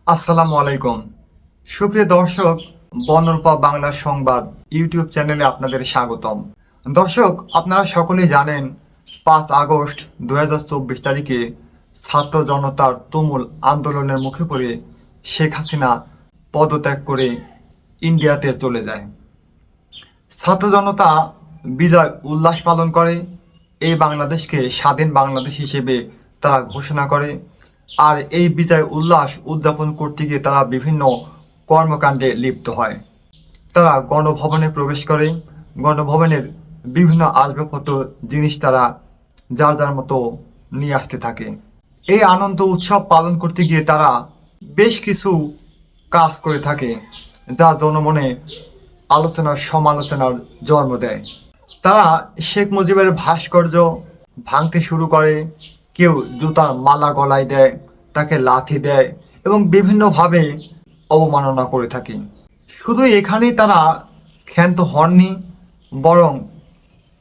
আসসালামু আলাইকুম। সুপ্রিয় দর্শক, বনরূপা বাংলা সংবাদ ইউটিউব চ্যানেলে আপনাদের স্বাগতম। দর্শক, আপনারা সকলেই জানেন 5 আগস্ট 2024 তারিখে ছাত্র জনতার তুমুল আন্দোলনের মুখে পড়ে শেখ হাসিনা পদত্যাগ করে ইন্ডিয়াতে চলে যায়। ছাত্র জনতা বিজয় উল্লাস পালন করে, এই বাংলাদেশকে স্বাধীন বাংলাদেশ হিসেবে তারা ঘোষণা করে। আর এই বিজয় উল্লাস উদযাপন করতে গিয়ে তারা বিভিন্ন কর্মকাণ্ডে লিপ্ত হয়। তারা গণভবনে প্রবেশ করে, গণভবনের বিভিন্ন আসবাবপত্র জিনিস তারা যার যার মতো নিয়ে আসতে থাকে। এই আনন্দ উৎসব পালন করতে গিয়ে তারা বেশ কিছু কাজ করে থাকে, যা জনমনে আলোচনার সমালোচনার জন্ম দেয়। তারা শেখ মুজিবের ভাস্কর্য ভাঙতে শুরু করে, কেউ জুতার মালা গলায় দেয়, তাকে লাথি দেয় এবং বিভিন্নভাবে অবমাননা করে থাকে। শুধু এখানেই তারা ক্ষান্ত হননি, বরং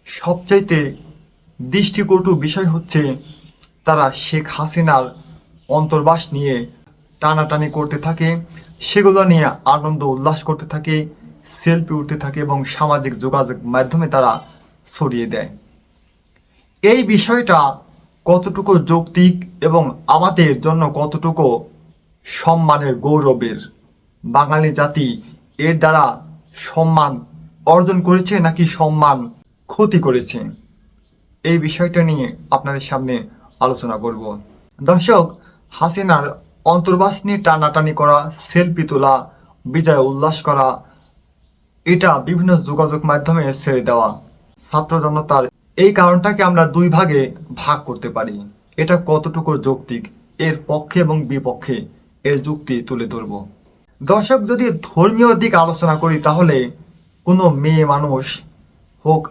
সবচাইতে দৃষ্টিকটু বিষয় হচ্ছে তারা শেখ হাসিনার অন্তর্বাস নিয়ে টানাটানি করতে থাকে, সেগুলো নিয়ে আনন্দ উল্লাস করতে থাকে, সেলফি উঠতে থাকে এবং সামাজিক যোগাযোগ মাধ্যমে তারা ছড়িয়ে দেয়। এই বিষয়টা কতটুকু যৌক্তিক এবং আমাদের জন্য কতটুকু সম্মানের, গৌরবের? বাঙালি জাতি এর দ্বারা সম্মান অর্জন করেছে নাকি সম্মান ক্ষতি করেছে? এই বিষয়টা নিয়ে আপনাদের সামনে আলোচনা করব। দর্শক, হাসিনার অন্তর্বাস নিয়ে টানাটানি করা, সেলফি তোলা, বিজয় উল্লাস করা, এটা বিভিন্ন যোগাযোগ মাধ্যমে ছেড়ে দেওয়া ছাত্র জনতার এই কারণটাকে আমরা দুই ভাগে ভাগ করতে পারি। এটা কতটুকু যৌক্তিক, এর পক্ষে এবং বিপক্ষে এর যুক্তি তুলে ধরব। দর্শক, যদি ধর্মীয় দিক আলোচনা করি তাহলে কোনো মেয়ে মানুষ হোক,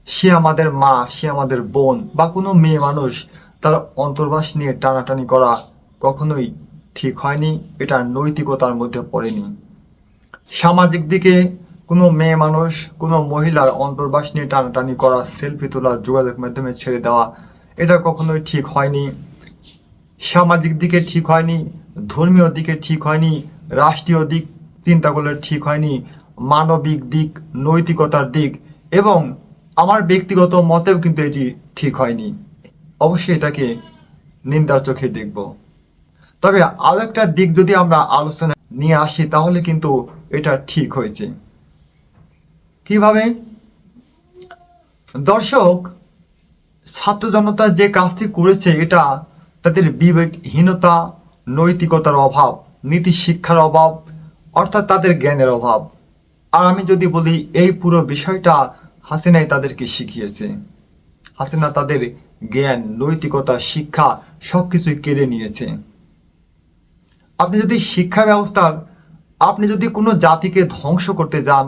সে আমাদের মা, সে আমাদের বোন, বা কোনো মেয়ে মানুষ তার অন্তর্বাস নিয়ে টানাটানি করা কখনোই ঠিক হয়নি, এটা নৈতিকতার মধ্যে পড়েনি। সামাজিক দিকে কোনো মেয়ে মানুষ, কোনো মহিলার অন্তর্বাস নিয়ে টানাটানি করা, সেলফি তোলা, যোগাযোগ মাধ্যমে ছেড়ে দেওয়া, এটা কখনোই ঠিক হয়নি। সামাজিক দিকে ঠিক হয়নি, ধর্মীয় দিকে ঠিক হয়নি, রাষ্ট্রীয় দিক চিন্তা করলে ঠিক হয়নি, মানবিক দিক, নৈতিকতার দিক এবং আমার ব্যক্তিগত মতেও কিন্তু এটি ঠিক হয়নি। অবশ্যই এটাকে নিন্দার চোখে দেখব। তবে আরো একটা দিক যদি আমরা আলোচনা নিয়ে আসি তাহলে কিন্তু এটা ঠিক হয়েছে। কিভাবে? দর্শক, ছাত্র জনতা যে কাজটি করেছে এটা তাদের বিবেকহীনতা, নৈতিকতার অভাব, নীতি শিক্ষার অভাব, অর্থাৎ তাদের জ্ঞানের অভাব। আর আমি যদি বলি এই পুরো বিষয়টা হাসিনাই তাদেরকে শিখিয়েছে। হাসিনা তাদের জ্ঞান, নৈতিকতা, শিক্ষা সবকিছুই কেড়ে নিয়েছে। আপনি যদি শিক্ষা ব্যবস্থার, আপনি যদি কোনো জাতিকে ধ্বংস করতে যান,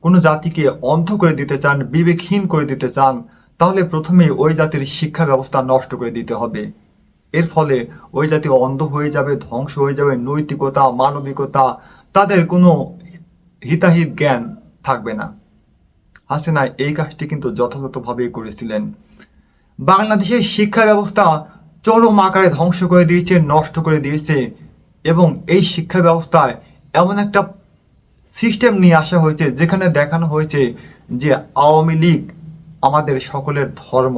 কোনো জাতিকে অন্ধ করে দিতে চান, বিবেকহীন করে দিতে চান, তাহলে প্রথমে ওই জাতির শিক্ষা ব্যবস্থা নষ্ট করে দিতে হবে। এর ফলে ওই জাতি অন্ধ হয়ে যাবে, ধ্বংস হয়ে যাবে, নৈতিকতা, মানবিকতা, তাদের কোনো হিতাহিত জ্ঞান থাকবে না। হাসিনা এই কাজটি কিন্তু যথাযথভাবেই করেছিলেন। বাংলাদেশের শিক্ষা ব্যবস্থা চরম আকারে ধ্বংস করে দিয়েছে, নষ্ট করে দিয়েছে এবং এই শিক্ষা ব্যবস্থায় এমন একটা সিস্টেম নিয়ে আসা হয়েছে যেখানে দেখানো হয়েছে যে আওয়ামী লীগ আমাদের সকলের ধর্ম,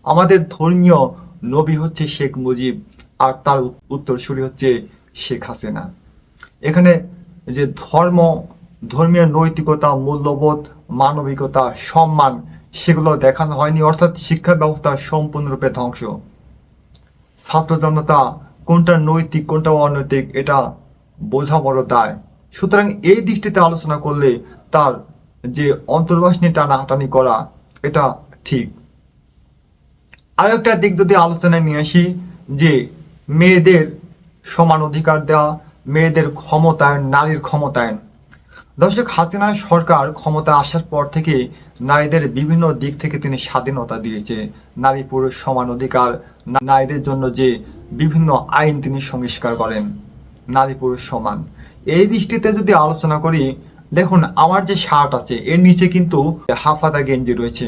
আমাদের ধর্মীয় নবী হচ্ছে শেখ মুজিব আর তার উত্তরসূরি হচ্ছে শেখ হাসিনা। এখানে যে ধর্ম, ধর্মীয় নৈতিকতা, মূল্যবোধ, মানবিকতা, সম্মান, সেগুলো দেখানো হয়নি, অর্থাৎ শিক্ষা ব্যবস্থা সম্পূর্ণরূপে ধ্বংস। ছাত্র জনতা কোনটা নৈতিক কোনটা অনৈতিক এটা বোঝা বড় দায়। সুতরাং এই দৃষ্টিতে আলোচনা করলে তার যে অন্তর্বাস নিয়ে টানাটানি করা এটা ঠিক। আরো একটা দিক যদি আলোচনায় নিয়ে আসি, যে মেয়েদের সমান অধিকার দেওয়া, মেয়েদের ক্ষমতায়ন, নারীর ক্ষমতায়ন। দর্শক, হাসিনা সরকার ক্ষমতা আসার পর থেকে নারীদের বিভিন্ন দিক থেকে তিনি স্বাধীনতা দিয়েছে। নারী পুরুষ সমান অধিকার, নারীদের জন্য যে বিভিন্ন আইন তিনি সংস্কার করেন, নারী পুরুষ সমান। এই দৃষ্টিতে যদি আলোচনা করি, দেখুন আমার যে শার্ট আছে এর নিচে কিন্তু হাফাতা গেঞ্জি রয়েছে।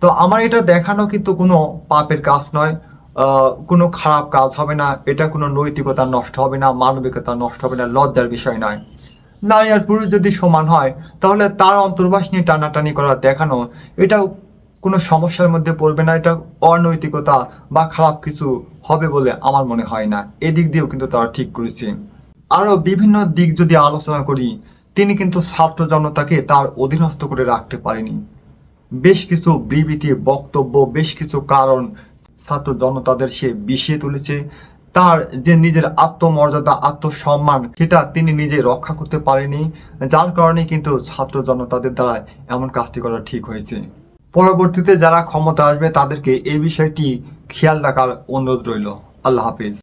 তো আমার এটা দেখানো কিন্তু কোনো পাপের কাজ নয়, কোনো খারাপ কাজ হবে না, এটা কোনো নৈতিকতা নষ্ট হবে না, মানবিকতা নষ্ট হবে না, লজ্জার বিষয় নয়। নারী আর পুরুষ যদি সমান হয় তাহলে তার অন্তর্বাস নিয়ে টানাটানি করা দেখানো এটাও কোনো সমস্যার মধ্যে পড়বে না, এটা অনৈতিকতা বা খারাপ কিছু হবে বলে আমার মনে হয় না। এদিক দিয়েও কিন্তু তারা ঠিক করেছে। আরো বিভিন্ন দিক যদি আলোচনা করি, তিনি কিন্তু ছাত্র জনতাকে তার অধীনস্থ করে রাখতে পারেনি। বেশ কিছু বিবৃতি, বক্তব্য, বেশ কিছু কারণ ছাত্র জনতাদের সে বিষিয়ে তুলেছে। তার যে নিজের আত্মমর্যাদা, আত্মসম্মান, সেটা তিনি নিজে রক্ষা করতে পারেনি, যার কারণে কিন্তু ছাত্র জনতাদের দ্বারা এমন কাজটি করা ঠিক হয়েছে। পরবর্তীতে যারা ক্ষমতা আসবে তাদেরকে এই বিষয়টি খেয়াল রাখার অনুরোধ রইল। আল্লাহ হাফিজ।